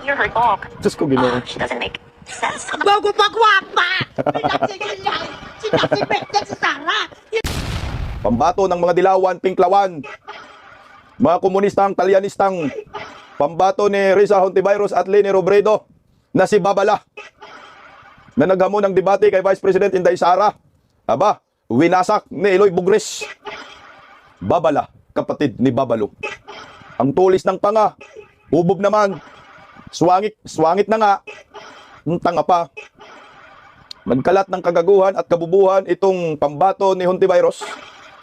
hear her talk, Diyos ko, Ginoo. she doesn't make sense. Bago pa gwapa! Sinasipektek si Sarah! Pambato ng mga dilawan, pinklawan, mga komunistang, talyanistang, pambato ni Risa Hontiveros at Leni Robredo na si Babala na naghamon ng debate kay Vice President Inday Sara. Aba, winasak ni Eloy Bugres. Babala, kapatid ni Babalo. Ang tulis ng panga, ubob naman, swangit na nga, ang tanga pa. Magkalat ng kagaguhan at kabubuhan itong pambato ni Hontiveros.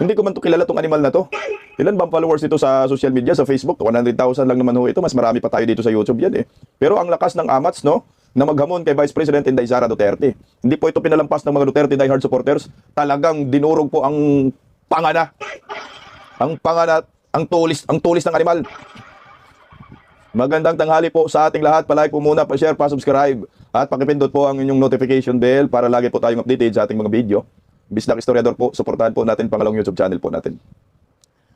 Hindi ko man to kilala tong animal na to. Ilan bang followers ito sa social media, sa Facebook? 100,000 lang naman ho ito. Mas marami pa tayo dito sa YouTube yan eh. Pero ang lakas ng amats, no, na maghamon kay Vice President Inday Sara Duterte. Hindi po ito pinalampas ng mga Duterte diehard supporters. Talagang dinurog po ang pangana. Ang pangana, ang tulis ng animal. Magandang tanghali po sa ating lahat. Palike po muna, pa-share, pa-subscribe. At pakipindot po ang inyong notification bell para lagi po tayong updated sa ating mga video. Bisdak Historiador po, suportahan po natin pangalawang YouTube channel po natin.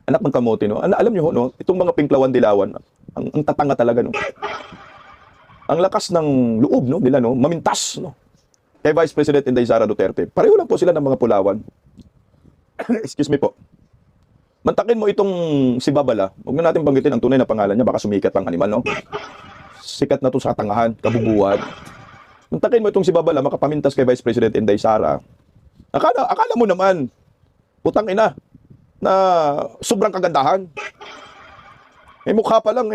Anak ng kamote, no? Alam nyo, no? Itong mga pinklawan-dilawan, ang tatanga talaga, no? Ang lakas ng loob, no? Nila, no? Mamintas, no? Kay Vice President Inday Sara Duterte. Pareho lang po sila ng mga pulawan. Excuse me po. Mantakin mo itong si Babala. Huwag na natin banggitin ang tunay na pangalan niya. Baka sumikat ang animal, no? Sikat na to sa katangahan, kabubuhan. Mantakin mo itong si Babala, makapamintas kay Vice President Inday Sara. Akala mo naman, putang ina, na sobrang kagandahan. Eh mukha pa lang,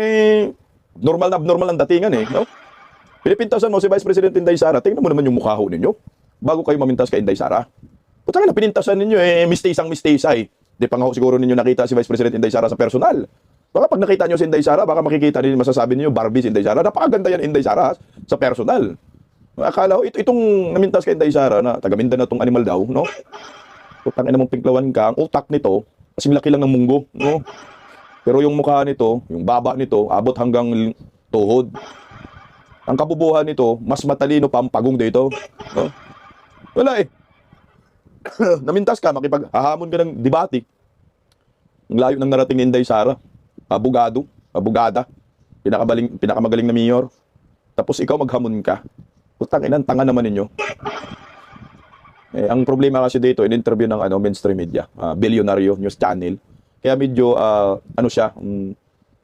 normal na abnormal ang datingan eh, no? Pinipintasan mo si Vice President Inday Sara, tingnan mo naman yung mukha ho ninyo, bago kayo mamintas kay Inday Sara. Putang ina, pinintasan ninyo mistisa eh. Di pa nga ho siguro ninyo nakita si Vice President Inday Sara sa personal. Baka pag nakita nyo si Inday Sara, baka makikita ninyo, masasabi ninyo, Barbie si Inday Sara. Napakaganda yan Inday Sara sa personal. Akala ko, itong namintas kay Inday Sara na taga-Mindanao na itong animal daw, no? Putang ina mong pinklawan ka, ang utak nito, kasing laki lang ng munggo, no? Pero yung mukha nito, yung baba nito, abot hanggang tuhod. Ang kabubuhan nito, mas matalino pa ang pagong dito, no? Wala eh. Namintas ka, makipaghahamon ka ng debate. Ang layo ng narating ni Inday Sara. Abogada, pinakamagaling na mayor. Tapos ikaw maghamon ka. Putang ina, tanga naman ninyo. Ang problema kasi dito, in-interview ng mainstream media, bilyonaryo news channel. Kaya medyo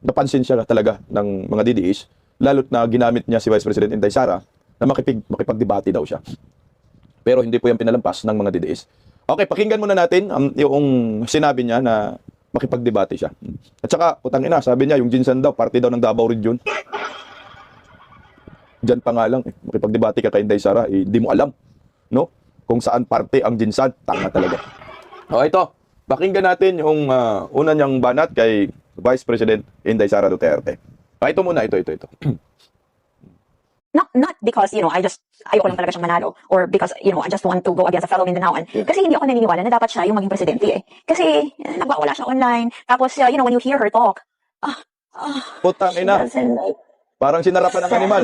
napansin siya talaga ng mga DDS, lalo't na ginamit niya si Vice President Inday Sara na makipagdebate daw siya. Pero hindi po yan pinalampas ng mga DDS. Okay, pakinggan muna natin yung sinabi niya na makipagdebate siya. At saka, putang ina, sabi niya, yung Jinsan daw, parte daw ng Davao Region. Diyan pa nga lang, makipagdebate ka kay Inday Sara, di mo alam, no? Kung saan parte ang Jinsan, tanga talaga. O ito, pakinggan natin yung una niyang banat kay Vice President Inday Sara Duterte. Ito muna, ito. Not because, ayoko lang talaga siyang manalo or because, I just want to go against a fellow Mindanaoan. Kasi hindi ako naniniwala na dapat siya yung maging presidente eh. Kasi, nagwawala siya online. Tapos, when you hear her talk, Putang ina, parang sinarapan ng animal.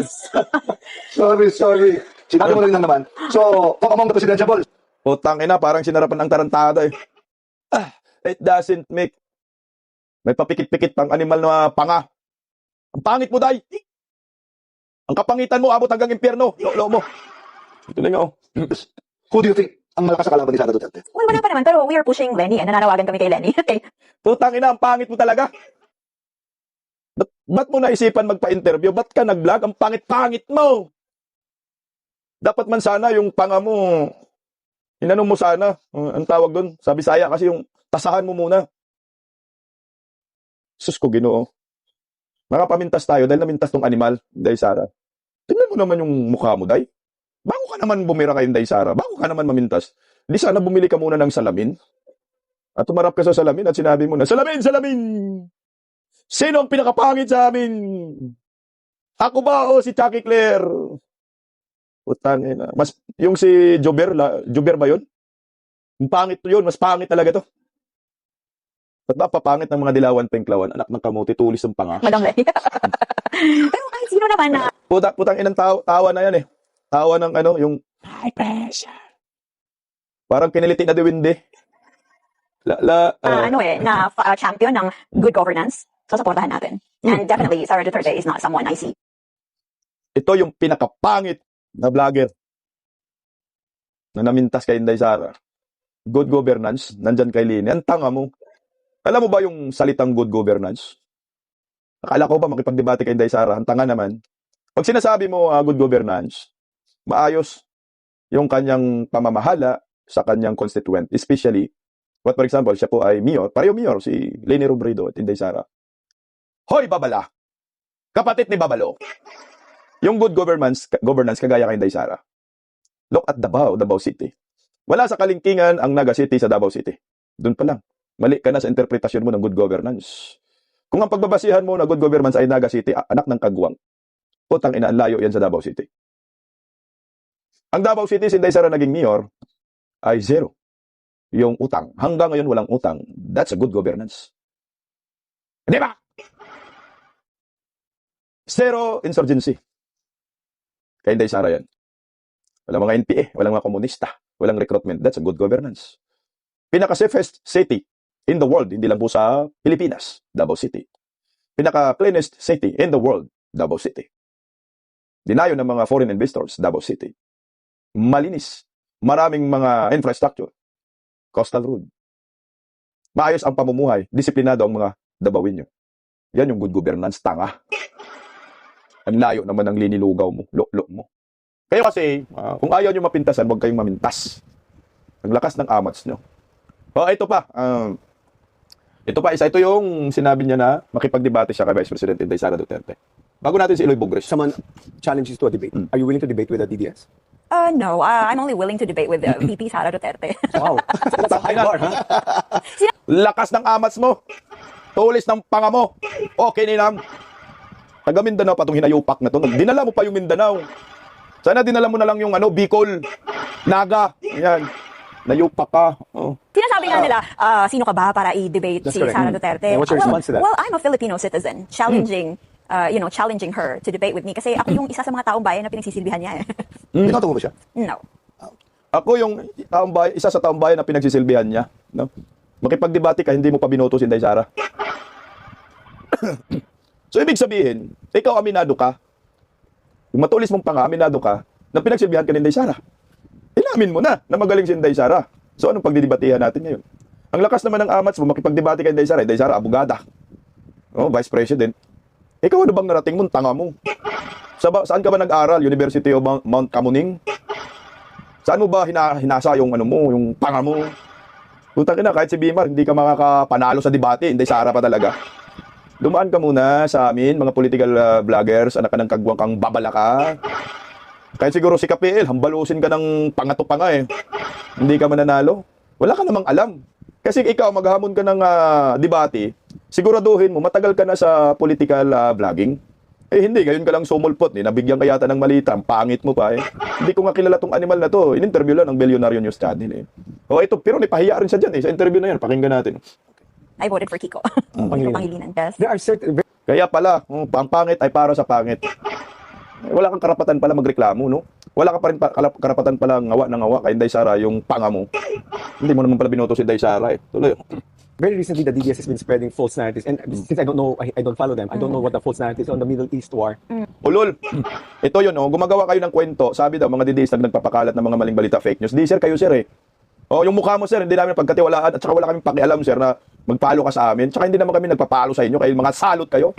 Sorry. Sinabi mo rin lang naman. So, talk among the presidential balls. Putang ina, parang sinarapan ng tarantado eh. It doesn't make. May papikit-pikit pang animal na panga. Ang pangit mo, day. Ang kapangitan mo, abot hanggang impyerno. Lolo mo. Ito na nga, oh. Who do you think ang malakas sa kalaban ni Sara Duterte? well, wala pa naman, pero we are pushing Lenny and nananawagan kami kay Lenny. Okay. Putang ina, ang pangit mo talaga. Ba't mo naisipan magpa-interview? Ba't ka nag-vlog? Ang pangit-pangit mo. Dapat man sana yung panga mo, inano mo sana, ang tawag doon, sa Bisaya, kasi yung tasahan mo muna. Sus ko, Ginoo. Makapamintas tayo dahil namintas tong animal, Inday Sara. Tingnan mo naman yung mukha mo, day. Bago ka naman bumira kay Inday Sara, bago ka naman mamintas, di sana bumili ka muna ng salamin. At tumarap ka sa salamin at sinabi mo na, Salamin! Sino ang pinakapangit sa amin? Ako ba o si Chucky Claire? Putang ina. Mas yung si Jober ba 'yon? Yung pangit 'yon, mas pangit talaga 'to. Ba't ba papangit ng mga dilawan pinklawan? Anak ng kamote, tulis ang panga. Madam Lenny. Pero kahit sino naman na Putang inang tawa na yan eh. Tawa ng yung high pressure. Parang kiniliti na diwindi. na champion ng good governance, so supportahan natin. And definitely, Sara Duterte is not someone I see ito yung pinakapangit na vlogger na namintas kay Inday Sara. Good governance, nandyan kay Lini. Ang tanga mo. Alam mo ba yung salitang good governance? Akala ko ba makipagdebate kay Inday Sara? Ang tanga naman. Pag sinasabi mo good governance, maayos yung kanyang pamamahala sa kanyang constituent. Especially, what for example, siya po ay mayor, pareho mayor, si Leni Robredo at Inday Sara. Hoy, Babala! Kapatid ni Babalo! Yung good governance kagaya kay Inday Sara. Look at Davao City. Wala sa kalingkingan ang Naga City sa Davao City. Doon pa lang. Mali ka na sa interpretasyon mo ng good governance. Kung ang pagbabasihan mo na good governance ay Naga City, anak ng kagwang, putang ina, ang layo yan sa Davao City. Ang Davao City, si Inday Sara naging mayor, ay zero. Yung utang. Hanggang ngayon walang utang. That's a good governance. Di ba? Zero insurgency. Kay Inday Sara yan. Walang mga NPA, walang mga komunista, walang recruitment. That's a good governance. Pinaka-safest city in the world, hindi lang po sa Pilipinas, Davao City. Pinaka-cleanest city in the world, Davao City. Dinayo ng mga foreign investors, Davao City. Malinis. Maraming mga infrastructure. Coastal road. Maayos ang pamumuhay. Disiplinado ang mga Davaoenyo. Yan yung good governance, tanga. Ang layo naman ng linilugaw mo, lo mo. Kayo kasi, kung ayaw nyo mapintasan, huwag kayong mamintas. Ang lakas ng amats nyo. Ito pa. Ito yung sinabi niya na makipagdebate siya kay Vice President Inday Sara Duterte. Bago natin si Eloy Bogres. Someone challenges to a debate. Are you willing to debate with the DDS? No, I'm only willing to debate with VP Sara Duterte. Wow. That's a high bar, huh? Lakas ng amats mo. Tulis ng panga mo. Okay nilang. Taga Mindanao pa itong hinayupak na to. Dinala mo pa yung Mindanao. Sana dinala mo na lang yung Bicol, Naga. Yan. Nayupak ka. Oh. Sinasabi nga nila, sino ka ba para i-debate That's si correct. Sara Duterte? And what's your response to that? Well, I'm a Filipino citizen, challenging her to debate with me kasi ako yung isa sa mga taong bayan na pinagsisilbihan niya eh. Binoto mo ba siya? No. Ako yung isa sa taong bayan na pinagsisilbihan niya. No? Makipagdebate ka, hindi mo pa binoto si Inday Sara. So, ibig sabihin, ikaw aminado ka. Kung matulis mong panga, aminado ka, na pinagsilbihan ka ni Inday Sara. Inamin mo na magaling si Inday Sara. So, anong pagdidebatehan natin ngayon? Ang lakas naman ng amats mo, makipagdebate kay Inday Sara. Inday Sara, abogada. Vice President. Ikaw ano bang narating mo? Tanga mo. Saan ka ba nag-aral? University of Mount Kamuning? Saan mo ba hinasa yung yung panga mo? Punta ka na, kahit si Bimar, hindi ka makakapanalo sa debate. Inday Sara pa talaga. Dumaan ka muna sa amin, mga political vloggers, anak ka ng kagwang kang babala ka. Kaya siguro si KPL, hambalusin ka ng pangato pa nga eh. Hindi ka mananalo. Wala ka namang alam. Kasi ikaw, maghamon ka ng debate, siguraduhin mo, matagal ka na sa political vlogging. Hindi, ngayon ka lang sumulpot. Nabigyan ka yata ng malita, ang pangit mo pa eh. Hindi ko nga kilala tong animal na to. In-interview lang ng Billionaire News Channel eh. Ito, pero napahiya rin siya dyan eh. Sa interview na yan, pakinggan natin. I voted for Kiko. Pangilinan. Yes. There are certain... Kaya pala, ang pangit ay para sa pangit. Wala kang karapatan pala magreklamo, no? Wala ka pa rin karapatan pala ngawa ng ngawa kay Inday Sara, yung panga mo. Hindi mo naman pala binoto si Inday Sara eh. Tuloy. Very recently, the DDS has been spreading false narratives. And since I don't know, I don't follow them, I don't know what the false narratives on the Middle East war. Ulol, ito yun, gumagawa kayo ng kwento. Sabi daw, mga DDS nagpapakalat ng mga maling balita, fake news. Di sir, kayo sir eh. Yung mukha mo sir, hindi namin pagkatiwalaan at saka wala kaming pakialam sir na magpalo ka sa amin. Tsaka hindi naman kami nagpapalo sa inyo, kayo mga salot kayo.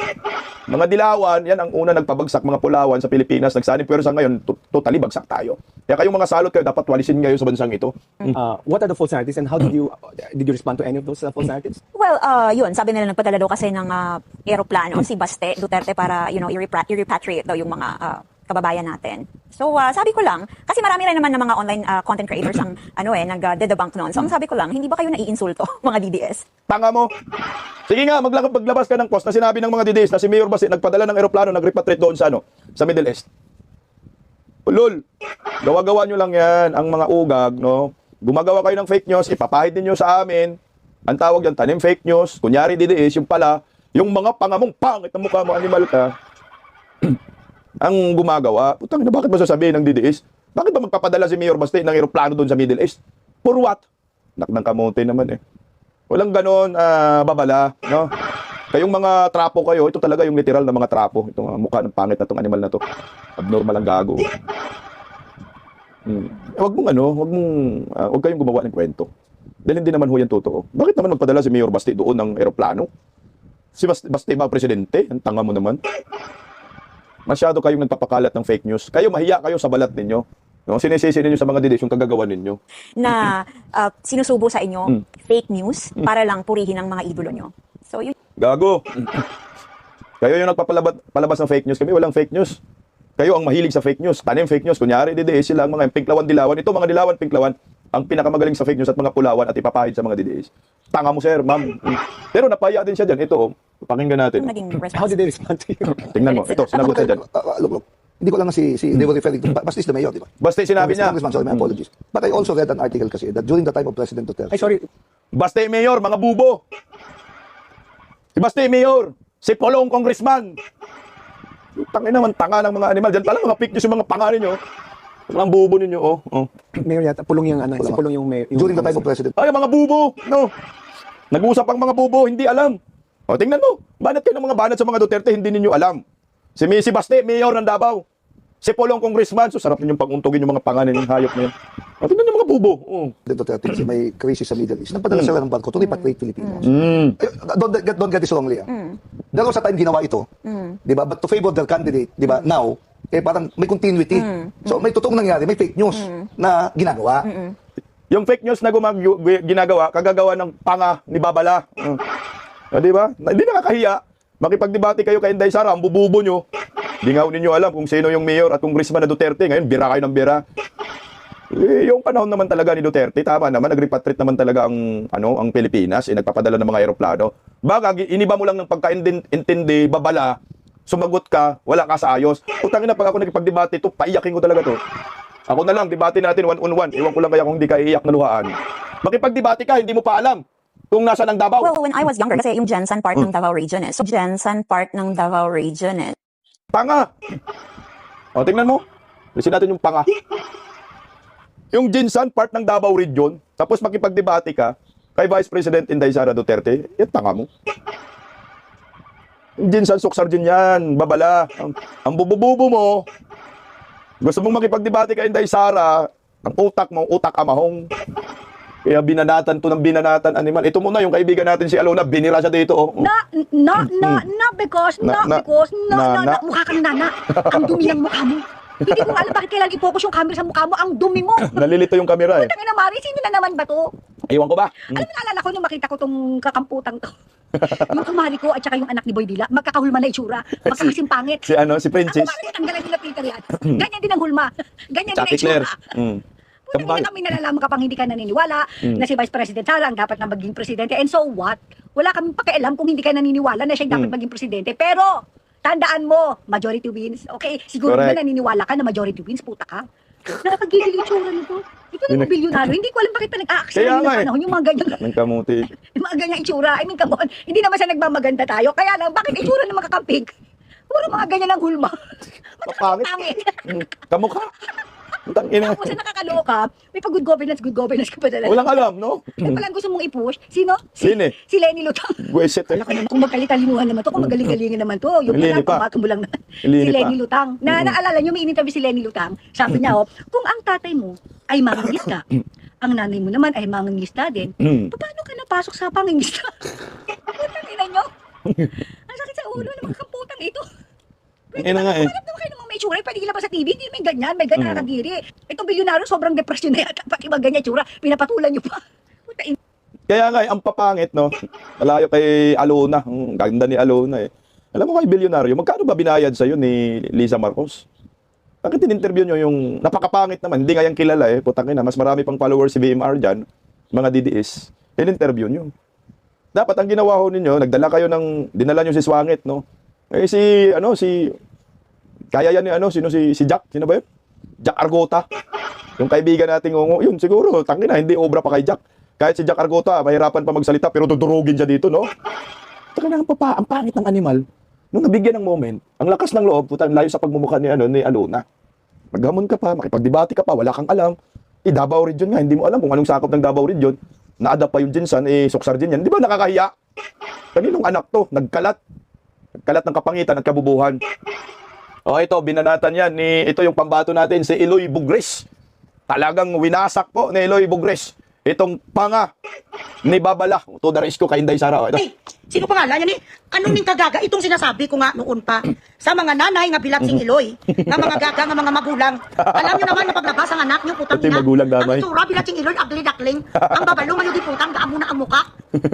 Mga dilawan, yan ang una nagpabagsak, mga pulawan sa Pilipinas, nagsanib, pero sa ngayon, totally bagsak tayo. Kaya kayong mga salot kayo, dapat walisin ngayon sa bansang ito. What are the false narratives and how did you respond to any of those false narratives? Well, yun, sabi nila nagpadala daw kasi ng aeroplano si Baste Duterte para, i-repatriate daw yung mga kababayan natin. So, sabi ko lang, kasi marami rin naman ng mga online content creators ang nag-debunk noon. So, ang sabi ko lang, hindi ba kayo naiinsulto, mga DDS? Tanga mo. Sige nga, maglabas ka ng post na sinabi ng mga DDS na si Mayor Baste nagpadala ng aeroplano, nag-repatriate doon sa sa Middle East. Ulol, gawa-gawa nyo lang yan, ang mga ugag, no? Gumagawa kayo ng fake news, ipapahid ninyo sa amin. Ang tawag yan, tanim fake news. Kunyari DDS, yung pala, yung mga pangamong pangit na mukha mo, animal ka. Ang gumagawa, putang ina, bakit mo sasabihin ng DDS? Bakit ba magpapadala si Mayor Baste ng aeroplano doon sa Middle East? For what? Naknang kamote naman eh. Walang ganon, babala, no? Kayong mga trapo kayo, ito talaga yung literal na mga trapo. Itong mukha ng pangit na itong animal na to. Abnormal ang gago. Wag kayong gumawa ng kwento. Dahil hindi naman ho yan totoo. Bakit naman magpadala si Mayor Basti doon ng eroplano? Si Basti ba presidente? Ang tanga mo naman. Masyado kayong nagpapakalat ng fake news. Kayo, mahiya kayo sa balat ninyo. No? Sinisisi ninyo sa mga didis yung kagagawa ninyo. Na sinusubo sa inyo fake news para lang purihin ang mga idolo nyo. So, yun. Gago. Kayo yung nagpapalabas ng fake news. Kami walang fake news. Kayo ang mahilig sa fake news. Tanim fake news. Kunyari, DDS sila ang mga pinklawan-dilawan. Ito, mga dilawan-pinklawan, ang pinakamagaling sa fake news at mga pulawan at ipapahid sa mga DDS. Tanga mo, sir, ma'am. Pero napaya din siya dyan. Ito, pakinggan natin. Yung naging response. How did they respond to you? Tingnan mo. Ito, sinagot siya dyan. Look. Hindi ko lang they were referring to, Basti is the mayor, di ba? Basta sinabi niya. Congressman, sorry, my apologies. But I also read an article kasi that during the time of President Duterte, Ay, sorry. Basta Mayor, mga bubo. Si Basta Mayor, si Polong Congressman. Tangin naman, tanga ng mga animal. Diyan pala mga fake news yung mga panga ninyo. Mga bubo ninyo, oh. Mayor yata, pulong yung ano, si pulong yung mayor. during the time of President, Ay, mga bubo, no. Nag-uusap ang mga bubo, hindi alam. O, tingnan mo. Banat kayo ng mga banat sa mga Duterte, hindi ninyo alam. Si Basta, Mayor ng Davao. Si Polong Congressman, so sarap ninyong pag-untugin yung mga pangalan ng hayop na yan. O, tingnan yung mga bubo. Oh. Duterte kasi may crisis sa Middle East. Nagpadala sila ng barko to repatriate Filipinos. Mm. Don't get this wrongly. There was a time ginawa ito, di ba? But to favor their candidate, di ba? Now, parang may continuity. So may totoong nangyari, may fake news na ginagawa. Yung fake news na ginagawa, kagagawa ng panga ni Babala. Di ba? Hindi nakakahiya. Makipagdebate kayo kay Inday Sara, ang bububo nyo. Di nga ninyo alam kung sino yung mayor at congressman na Duterte. Ngayon, bira kayo ng bira. Yung panahon naman talaga ni Duterte, tama naman, nag-repatriate naman talaga ang Pilipinas, nagpapadala ng mga aeroplano. Baga, iniba mo lang ng pagkaintindi, Babala, sumagot ka, wala ka sa ayos. Utangin na, pag ako nagpagdebate ito, paiyakin ko talaga to. Ako na lang, debate natin one-on-one. Iwan ko lang kaya kung hindi ka iiyak na luhaan. Makipagdebate ka, hindi mo pa alam kung nasa ng Davao. Well, when I was younger, kasi yung Jensen part ng Davao region eh. So, Jensen part ng Davao region eh. Panga! O, tingnan mo. Listen natin yung panga. Yung Jinsan, part ng Davao region, tapos makipagdebate ka kay Vice President Inday Sara Duterte, yan tanga mo. Yung Jinsan, suksar din yan, Babala. Ang bubububo mo, gusto mong makipagdebate kay Inday Sara, ang utak mo, utak amahong. Kaya binanatan to ng binanatan animal. Ito muna yung kaibigan natin si Alona, binira siya dito. Oh. Because Na- mukha kang nana. Ang dumi ng mukha mo. Hindi ko alam bakit kailangan i-focus yung camera sa mukha mo. Ang dumi mo. Nalilito yung kamera eh. Tangina Mari, sino na naman ba to? Ewan ko ba? Alam mo, naalala ko nung makita ko tong kakamputang to. Yung kumari ko at saka yung anak ni Boy Dila, magkakahulma na itsura. Magkakasing pangit. Si Ang si Princess. kumari, tanggalan nila Peter yan. Ganyan din ang hulma. Ganyan din ang Chucky Claire. itsura. Puta, hindi kami nalalaman kapag hindi ka naniniwala na si Vice President Sara ang dapat na maging presidente. And so what? Wala kaming pakialam kung hindi ka naniniwala na siya dapat maging presidente. Pero, tandaan mo, majority wins. Okay, siguro Correct. na naniniwala ka na majority wins, puta ka. Nakapagigil yung tsura nito. Ito na bilyonaryo. Hindi ko alam bakit pa nag-a-accept Kaya ng nga eh. panahon yung mga ganyan. Ng kamuti. Yung mga ganyang itsura. I mean, come on. Hindi naman sa nagmamaganda tayo. Kaya lang, bakit itsura ng mga kakampig? Puro mga ganyan ang hulma. Kapangit. Pangit. Kamukha. Ang ina. Tapos sa nakakaloka, may pag-good governance ka pa talaga. Walang alam, no? Ano palang gusto mong i-push? Sino? Sino? Si Lenny Lutang. Buweset eh. Wala ka naman kung magkalitalinuhan naman to, kung magaling-galingan naman to. Yung Lenny pala, pa. pamato mo lang na. Lenny Si pa. Lenny Lutang. Naalala nyo, may in-interview si Lenny Lutang. Sabi niya, kung ang tatay mo ay mangingista, ang nanay mo naman ay mangingista din, paano ka napasok sa pangingista? Putang ina nyo. Ang sakit sa ulo ng mga kamputang ito. Pwede Ina nga eh. Alam naman kayo namang may tsura, pwede ilabas sa TV, hindi may ganyan, may ganyan nakadiri. Itong bilyonaryo, sobrang depresyon na yata, pati mag ganyan tsura, pinapatulan nyo pa. Puta ina. Kaya nga, ang papangit, no? Malayo kay Alona. Ang ganda ni Alona eh. Alam mo kay bilyonaryo, magkano ba binayad sa'yo ni Lisa Marcos? Bakit in-interview nyo yung napakapangit naman? Hindi nga yan kilala eh. Putang ina, mas marami pang followers si BMR dyan, mga DDS. In-interview nyo. Dapat ang ginawa ho ninyo, nagdala kayo dinala nyo si Swangit, no? Eh kaya yan ni si Jack, sino ba yun? Jack Argota. Yung kaibigan nating ungo, yun siguro, tangina, hindi obra pa kay Jack. Kahit si Jack Argota, mahirapan pa magsalita, pero dudurugin siya dito, no? Tangina, ang pangit ng animal. Nung nabigyan ng moment, ang lakas ng loob, putang layo sa pagmumukha ni Alona. Maghamon ka pa, makipagdebate ka pa, wala kang alam. Davao Region nga, hindi mo alam kung anong sakop ng Davao Region. Na-adapt pa yung Jinsan, suksar din yan. Di ba nakakahiya? Kaninong anak to, nagkalat ng kapangitan at kabubuhan. O ito, binanatan yan. Ito yung pambato natin, si Eloy Bugres. Talagang winasak po ni Eloy Bugres. Itong panga ni Babala. To the rescue kay Inday Sara. O, ito. Ay, sino pangalan yan eh? Ano ning kagaga? Itong sinasabi ko nga noon pa sa mga nanay nga bilat sing Iloy, nga mga gaga, nga mga magulang. Alam nyo naman na paglabas ang anak nyo, putang Ito yung magulang damay. Ang itsura bilat sing Iloy, agli dakling. Ang babalo ngayon di putang, gaan mo na ang muka.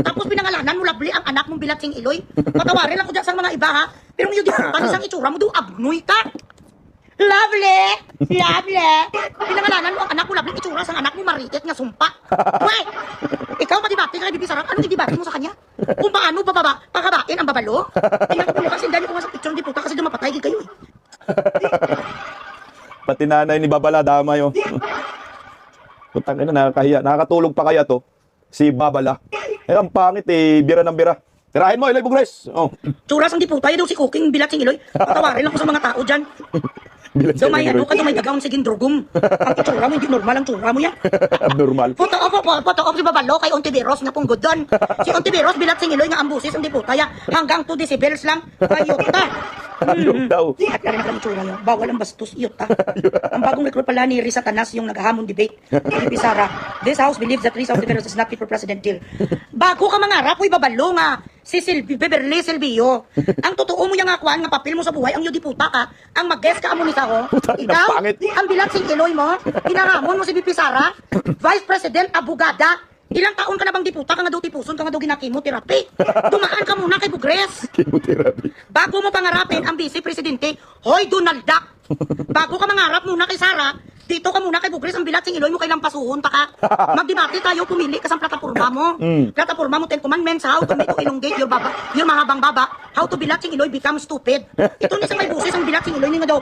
Tapos pinangalanan mo labli ang anak mong bilat sing Iloy. Patawarin lang ko dyan sa mga iba ha. Pero ngayon di putang, isang itsura mo do abnoy ka. Lovely! Lovely! Pinangalanan mo ang anak mo, lovely itsura sa anak mo, maritit nga sumpa. Wait! Ikaw matibati ka kay Bibi Sara, anong idibati mo sa kanya? Kung paano pakabain ang babalo? Tingnan ko kasi dahil ko nga sa picture di puta kasi dumapatay kayo eh. Pati nanay ni Babala, damay. Oh. Putang ina, nakakahiya. Nakakatulog pa kaya to? Si Babala. Eh, ang pangit eh. Bira ng bira. Tirahin mo, Eloy Bugres. Oh. Tsura sang di puta, daw si Cooking bilat sing Iloy. Patawarin lang ko sa mga tao dyan. Bilat siya Dumay ng ano Eloy. ka, dumay gagawin sa gindrugum. Ang itsura mo, hindi normal ang tsura mo yan. Abnormal. Photo off si Babalo kay Ontiveros nga pong good doon. Si Ontiveros bilat sing Iloy nga ambusis ang di puta ya. Hanggang 2 decibels lang. Ayota. Ayok daw. At na rin ang itsura niyo. Bawal ang bastos, iyota. Ang bagong recruit pala ni Risa Tanas yung naghahamon debate. Ni Sara. This house believes that Risa Ontiveros is not fit for president deal. Bago ka mangarap, uy Babalo nga. Si Beverly Silvio. Ang totoo mo yung nga kwan, nga papel mo sa buhay, ang yun di puta ka. Ang mag-guest ka amo ni Sao. Putang ina, Ikaw, pangit. ang bilat sing Iloy mo, hinahamon mo si BP Sara, Vice President, abogada. Ilang taon ka na bang diputa, ka nga daw tipuson, ka nga daw ginakimoterapi. Dumaan ka muna kay Bugres. Chemotherapy. Bago mo pangarapin ang Vice Presidente, hoy Donald Duck. Bago ka mangarap muna kay Sara, dito ka muna kay Bugres, ang bilat sing Iloy mo kay lampasuhon ta ka. Magdebate tayo, pumili ka sa plataporma mo. Plataporma mo, 10 commandments, how to make to elongate your mahabang baba, how to bilat sing Iloy become stupid. Ito ni sa may buses, ang bilat sing Iloy nga daw,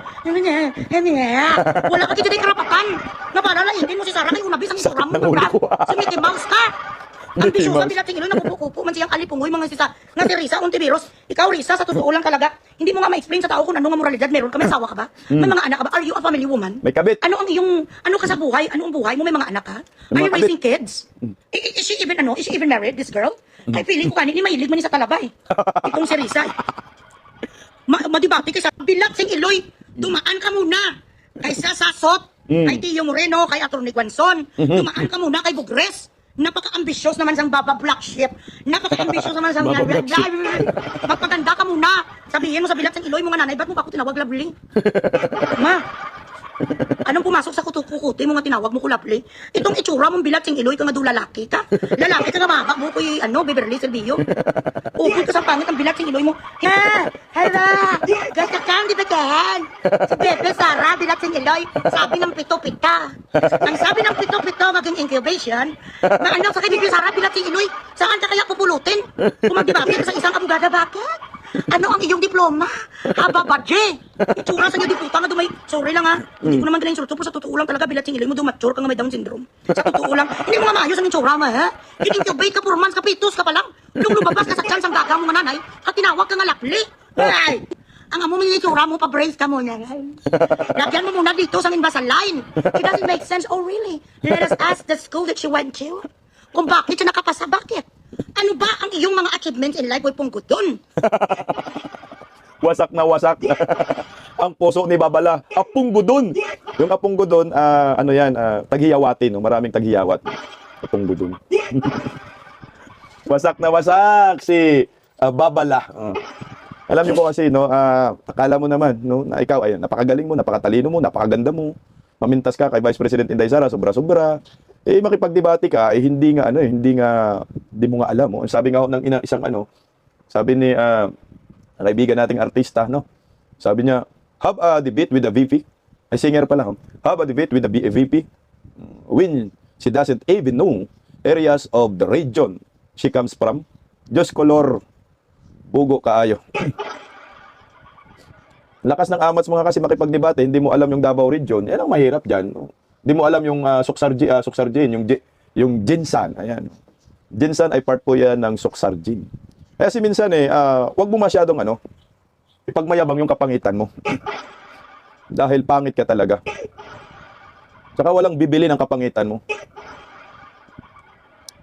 wala ka kita di karapatan. Nga para laingin mo si Sara kay unabis ang itsura mo. Sakit ng ulo ko. Si Mickey Mouse ka. Ang Mickey bisyo sa Mouse. bilat sing Iloy, napupukupo man siyang alipungoy mga sisa. Nga si Risa Ontiveros, ikaw Risa, sa totoo lang talaga, hindi mo nga ma-explain sa tao kung ano nga moralidad meron ka, may asawa ka ba? May mga anak ka ba? Are you a family woman? May kabit. Ano ang iyong, ano ka sa buhay? Ano ang buhay mo? May mga anak ka? May Are you mga raising kids? Is she even married, this girl? Ay, feeling ko kanini, mahilig man ni sa talabay. Itong si Risa. Madibati kay sa bilat sing Iloy, dumaan ka muna. Kaysa sa Sot, kay Tio Moreno, kay Atty. Guanzon, dumaan ka muna kay Bugres. Napaka-ambitious naman sang Baba Black Sheep. Napaka-ambitious naman sang Baba Black Sheep. Magpaganda ka muna. Sabihin mo sa bilat sing Iloy, mga nanay, ba't mo pa ako tinawag lovely? Ma, anong pumasok sa kukuti mo nga tinawag mo ko lovely? Itong itsura mong bilat sing Iloy ka nga do lalaki ka. Lalaki ka nga mahaba mo ko Beverly Silvio. Upod ka sa pangit ang bilat sing Iloy mo. Ha! Hala! Gasta kang di bagahan! Si Bebe Sara, bilat sing Iloy, sabi ng pito-pita. Ang sabi ng pito-pito maging incubation, na ano sa kay Bebe Sara, bilat sing Iloy, saan ka kaya pupulutin? Kung magdebate ka sa isang abogada, bakit? Ano ang iyong diploma? Haba badje. Itsura sa iyo di puta nga dumay. Sorry lang ha. Hindi ko naman dala pero sa totoo lang talaga bilat sing Iloy mo mature ka nga may Down syndrome. Sa totoo lang, hindi mo nga maayos ang itsura mo ha. In-incubate ka 4 months ka pitos ka pa lang. Nung lumabas ka sa chance ang gaga mo nga nanay, at tinawag ka nga lakli. Ay! Ang amo mga itsura mo, pa-brace ka muna. Lagyan mo muna dito sa Invisalign. It doesn't make sense. Oh really? Let us ask the school that she went to. Kung bakit siya nakapasa, bakit? Ano ba ang iyong mga achievements in life? Huwag pong doon. Wasak na wasak. Ang puso ni Babala. Apong Gudon. Yung Apong Gudon, ano yan, taghiyawatin. No? Maraming taghiyawat. Apong Gudon. Wasak na wasak si Babala. Alam niyo po kasi, no, akala mo naman, no, na ikaw, ay, napakagaling mo, napakatalino mo, napakaganda mo. Mamintas ka kay Vice President Inday Sara, sobra-sobra. Eh, makipagdebate ka, eh, hindi mo nga alam. Oh. Sabi nga ng isang sabi ni kaibigan nating artista, no? Sabi niya, have a debate with the VP. Ay, singer pala. Have a debate with the VP when she doesn't even know areas of the region she comes from. Diyos kolor, bugo kaayo. Lakas ng amats mga kasi makipagdebate, hindi mo alam yung Davao region, yan ang mahirap dyan. No? Hindi mo alam yung Soksarjin, yung Jinsan. Ayan. Jinsan ay part po yan ng Soksarjin. Kaya si minsan wag mo masyadong ipagmayabang yung kapangitan mo. Dahil pangit ka talaga. Saka walang bibili ng kapangitan mo.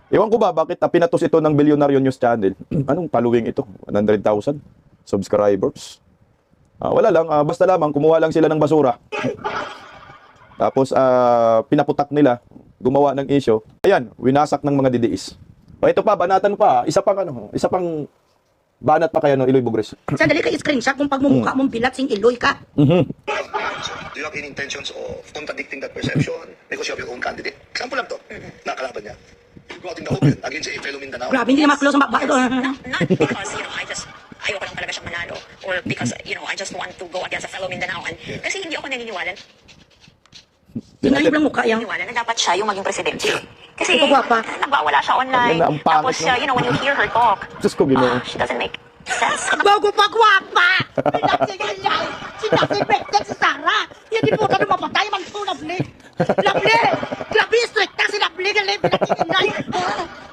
Ewan ko ba bakit pinatos ito ng Bilyonaryo News Channel. Anong following ito? 100,000 subscribers. Wala lang, basta lamang kumuha lang sila ng basura. Tapos pinaputak nila, gumawa ng issue. Ayan, winasak ng mga DDS. O ito pa, banatan pa. Isa pang banat pa kaya no Iloy Bugres. Sandali ka screenshot kung pagmumukha mong bilat sing Iloy ka. So, do you have any intentions of contradicting that perception because you have your own candidate? Example lang to, nakalaban niya. You go out in the open against a fellow Mindanao. Grabe, hindi naman close ang bakbak. Not because, ayoko lang talaga siyang manalo or because, I just want to go against a fellow Mindanaoan. Kasi hindi ako naniniwala Sinayop lang mukha yang. na dapat siya yung maging presidente. Kasi Ito gwapa. nagbawala siya online. Ayun na, ang pangit, Tapos, no? when you hear her talk, Diyos ko, Ginoo. she doesn't make sense. Bago pa gwapa! Pinagsigalay! Sinasipektek si Sarah! Hindi po ka na mapatay man po, Lovely! Lovely! Grabe, strict na si Lovely! Galing, pinagsigalay!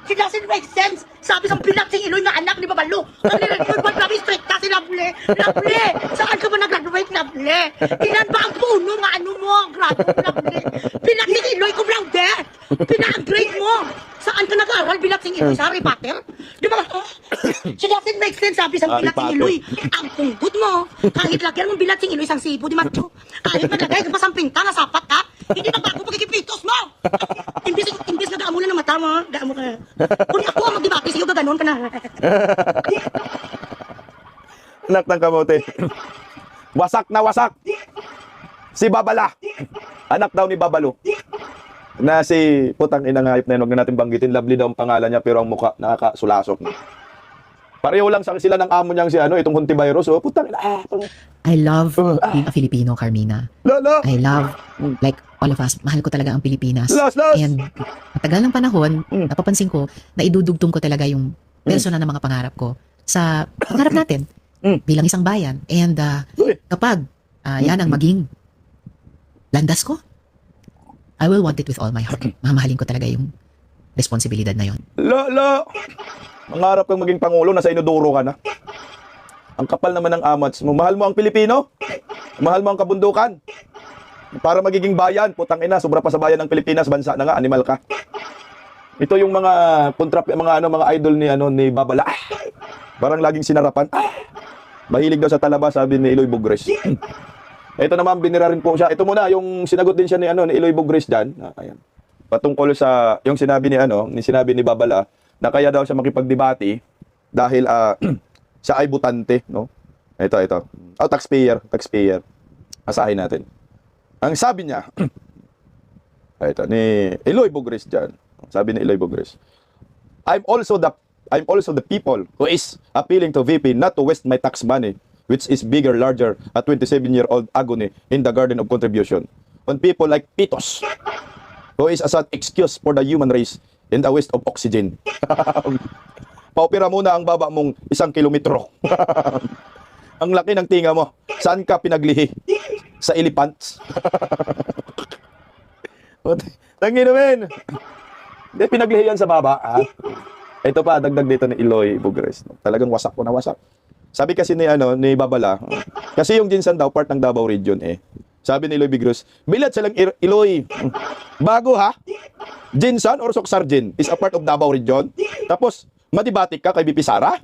It doesn't make sense! Sabi sa pilat si Iloy na anak ni Babalo! Ang nirecord mo, grabe, strict na si Lovely! Lovely! Saan ka ba nag-graduate, Lovely? Ilan ba ang puno nga ano mo? Grabe, Lovely! Pilat si Iloy ko lang, de! Pina-grade mo! Saan ka nag-aaral bilat si Iloy? Sa Harry Potter? Di ba? It doesn't make sense, sabi sa Harry bilat si Potter. Iloy. Ang punggod mo, kahit lagyan mong bilat sing Iloy sang sibo, di macho. Kahit maglagay ka pa sang pinta na sapat ka, hindi magbago pagkikipitos mo. Imbis na gaamo na ng mata mo, gaamo ka. Kung ako ang magdebate sa'yo, gaganon ka na. Anak ng kamote. Wasak na wasak. Si Babala. Anak daw ni Babalo. Na si putang inang hayop na yun, huwag na natin banggitin. Lovely daw ang pangalan niya, pero ang mukha nakakasulasok. Pareho lang sila ng amo niyang si itong Hontivirus. Oh, putang ina. I love being a Filipino, Carmina. Lolo. I love, like all of us, mahal ko talaga ang Pilipinas. Los. And matagal ng panahon, napapansin ko na idudugtong ko talaga yung persona ng mga pangarap ko sa pangarap natin bilang isang bayan. And Uy. kapag yan ang maging landas ko, I will want it with all my heart. Mamahalin ko talaga yung responsibilidad na yon. Lolo. Mangarap kang maging pangulo, nasa inodoro ka na. Ang kapal naman ng amats mo. Mahal mo ang Pilipino? Mahal mo ang kabundukan? Para magiging bayan, putang ina, sobra pa sa bayan ng Pilipinas, bansa na nga, animal ka. Ito yung mga mga idol ni Babala. Parang laging sinarapan. Mahilig daw sa talaba, sabi ni Iloy Bugres. Ito naman binira rin po siya. Ito muna yung sinagot din siya ni Iloy Bugres diyan. Ayan. Patungkol sa yung sinabi ni Babala na kaya daw siya makipagdebate dahil siya ay butante, no? Ito. Taxpayer. Asahin natin. Ang sabi niya, ito ni Iloy Bugres diyan. Sabi ni Iloy Bugres, I'm also the people who is appealing to VP not to waste my tax money, which is larger, a 27-year-old agony in the garden of contribution, on people like Pitos, who is as an excuse for the human race and the waste of oxygen. Paupira muna ang baba mong 1 kilometro. Ang laki ng tinga mo. Saan ka pinaglihi? Sa elephants. Tangin naman. Hindi, pinaglihi yan sa baba. Ito pa, dagdag dito ni Iloy Bugres. Talagang wasak ko na wasak. Sabi kasi ni Babala, kasi yung Jinsan daw, part ng Davao Region Sabi ni Iloy Bugres, bilat silang Iloy. Bago ha? Jinsan or Soksarjin is a part of Davao Region. Tapos, madibatik ka kay BP Sara?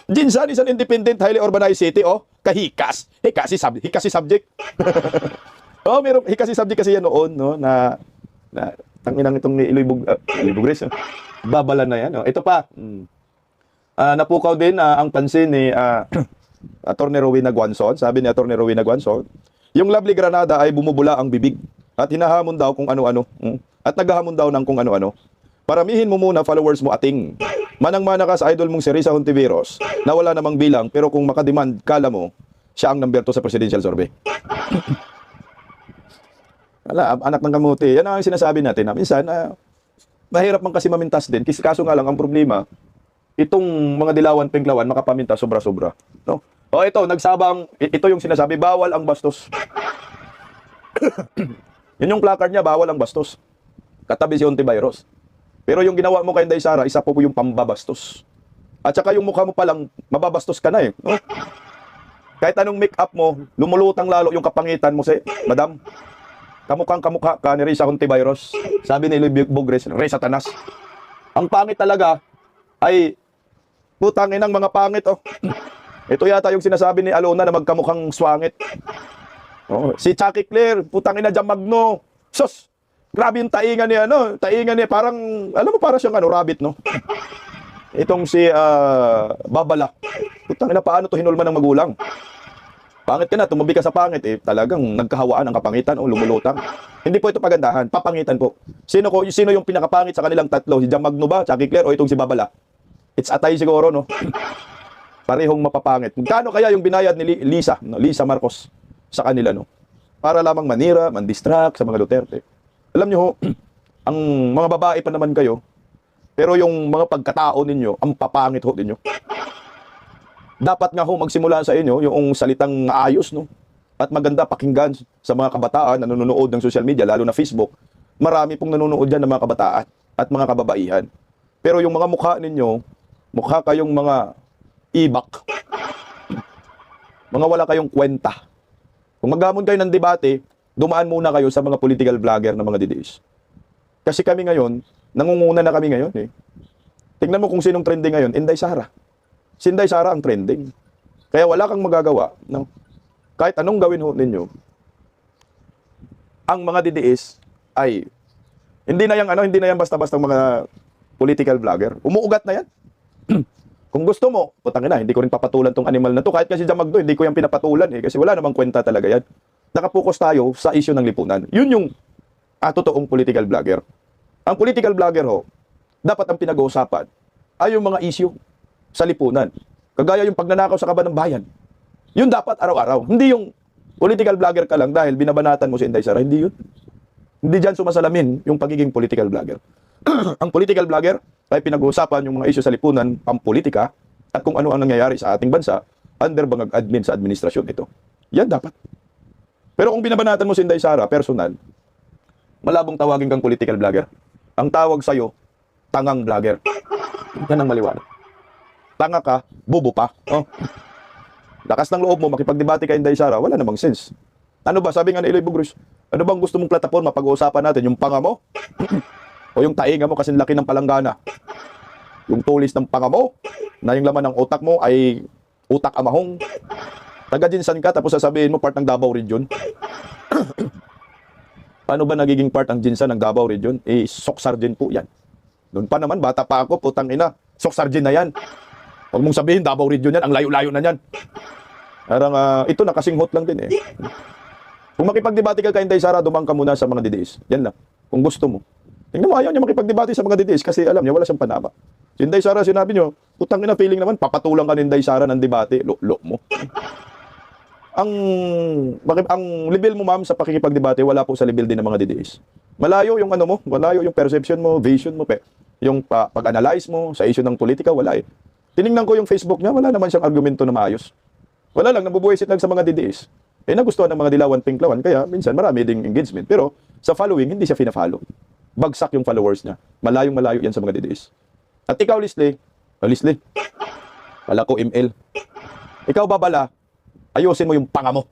Jinsan is an independent, highly urbanized city, kahikas. Hikasi subject. Meron hikasi subject kasi yan noon, no, na tanginang itong ni Iloy Bugres. Babala na yan. Ito pa. Napukaw din ang pansin ni Attorney Rowena Guanzon. Sabi ni Attorney Rowena Guanzon, yung Lovely Granada ay bumubula ang bibig at hinahamon daw kung ano-ano. At naghahamon daw ng kung ano-ano. Paramihin mo muna followers mo ating. Manang-mana ka sa idol mong si Risa Hontiveros na wala namang bilang, pero kung makademand, kala mo, siya ang number 2 sa presidential survey. Anak ng kamuti. Yan ang sinasabi natin. Minsan, mahirap man kasi mamintas din. Kaso nga lang, ang problema, itong mga dilawan, penklawan, makapamintas sobra-sobra. No? Ito yung sinasabi, bawal ang bastos. Yun yung placard niya, bawal ang bastos. Katabi si Hontiveros. Pero yung ginawa mo kay Inday Sara, isa po yung pambabastos. At saka yung mukha mo palang, mababastos ka na no? Kahit anong make-up mo, lumulutang lalo yung kapangitan mo Madam, kamukha ka ni Risa Hontiveros. Sabi ni Iloy Bugres, Risa Tanas. Ang pangit talaga ay putangin ng mga pangit Ito yata yung sinasabi ni Alona na magkamukhang swangit. Oh, si Chucky Claire, putang ina Jam Magno. Sus! Grabe yung taingan niya, ano? Taingan niya, parang, alam mo, parang siyang rabbit, no? Itong si Babalak. Putang ina, paano to hinulma ng magulang? Pangit ka na, tumabi ka sa pangit, eh. Talagang nagkahawaan ang kapangitan o lumulutang. Hindi po ito pagandahan, papangitan po. Sino yung pinakapangit sa kanilang tatlo? Si Jam Magno ba, Chucky Claire, o itong si Babalak? It's atay siguro, no? Parehong mapapangit. Magkano kaya yung binayad ni Lisa, no? Lisa Marcos sa kanila, no? Para lamang manira, mandistract sa mga Duterte. Alam nyo ho, ang mga babae pa naman kayo, pero yung mga pagkatao ninyo, ang papangit ho ninyo. Dapat nga ho magsimula sa inyo yung salitang ayos, no? At maganda pakinggan sa mga kabataan na nanonood ng social media, lalo na Facebook. Marami pong nanonood dyan ng mga kabataan at mga kababaihan. Pero yung mga mukha ninyo, mukha kayong mga ibak. Mga wala kayong kwenta. Kung maghamon kayo ng debate, dumaan muna kayo sa mga political vlogger na mga DDS. Kasi kami ngayon, nangunguna na kami ngayon eh. Tingnan mo kung sinong trending ngayon, Inday Sara. Si Inday Sara ang trending. Kaya wala kang magagawa. No? Kahit anong gawin ho ninyo, ang mga DDS ay hindi na yan basta-basta mga political vlogger. Umuugat na yan. Kung gusto mo, putang ina, hindi ko rin papatulan tong animal na to. Kahit kasi Jam Magno, hindi ko yan pinapatulan eh. Kasi wala namang kwenta talaga yan. Nakapokus tayo sa issue ng lipunan. Yun yung totoong political vlogger. Ang political vlogger ho, dapat ang pinag-uusapan ay yung mga issue sa lipunan. Kagaya yung pagnanakaw sa kaban ng bayan. Yun dapat araw-araw. Hindi yung political vlogger ka lang dahil binabanatan mo si Inday Sara. Hindi yun. Hindi dyan sumasalamin yung pagiging political vlogger. Ang political vlogger ay pinag-uusapan yung mga issue sa lipunan, pampolitika, at kung ano ang nangyayari sa ating bansa under bangag admin sa administrasyon ito. Yan dapat. Pero kung binabanatan mo si Inday Sara, personal, malabong tawagin kang political vlogger. Ang tawag sa'yo, tangang vlogger. Yan ang maliwanag. Tanga ka, bubo pa. Oh. Lakas ng loob mo, makipagdebate ka Inday Sara, wala namang sense. Ano ba, sabi nga ni Eloy Bugros, ano bang gusto mong plataforma pag-uusapan natin? Yung panga mo? O yung tainga mo kasi laki ng palanggana? Yung tulis ng panga mo? Na yung laman ng utak mo ay utak amahong? Taga-jinsan ka tapos sasabihin mo part ng Davao Region? Paano ba nagiging part ang jinsan ng Davao Region? Eh, soksarjen po yan. Doon pa naman, bata pa ako, putang ina, soksarjen na yan. Huwag mong sabihin, Davao Region yan, ang layo-layo na yan. Parang, ito nakasinghot lang din eh. Kung makipagdebate ka kay Inday Sara, dumang ka muna sa mga DDS. Yan lang, kung gusto mo. Tingnan mo, ayaw niya makipagdebate sa mga DDS kasi alam niya, wala siyang panama. Si Inday Sara, sinabi niyo, putang ina, feeling naman, papatulang ka ni Inday Sara ng debate, lo mo. Ang level mo ma'am sa pakikipagdebate wala po sa level din ng mga DDS. Malayo yung ano mo, malayo yung perception mo, vision mo, yung pag-analyze mo sa issue ng politika, wala eh. Tiningnan ko yung Facebook niya, wala naman siyang argumento na maayos. Wala lang, nabubuwisit lang sa mga DDS. Eh nagustuhan ng mga dilawan, pinklawan, kaya minsan marami ding engagement. Pero sa following, hindi siya fina-follow. Bagsak yung followers niya. Malayong malayo yan sa mga DDS. At ikaw, Lisli, wala ko ML. Ikaw, Babala, ayusin mo yung panga mo.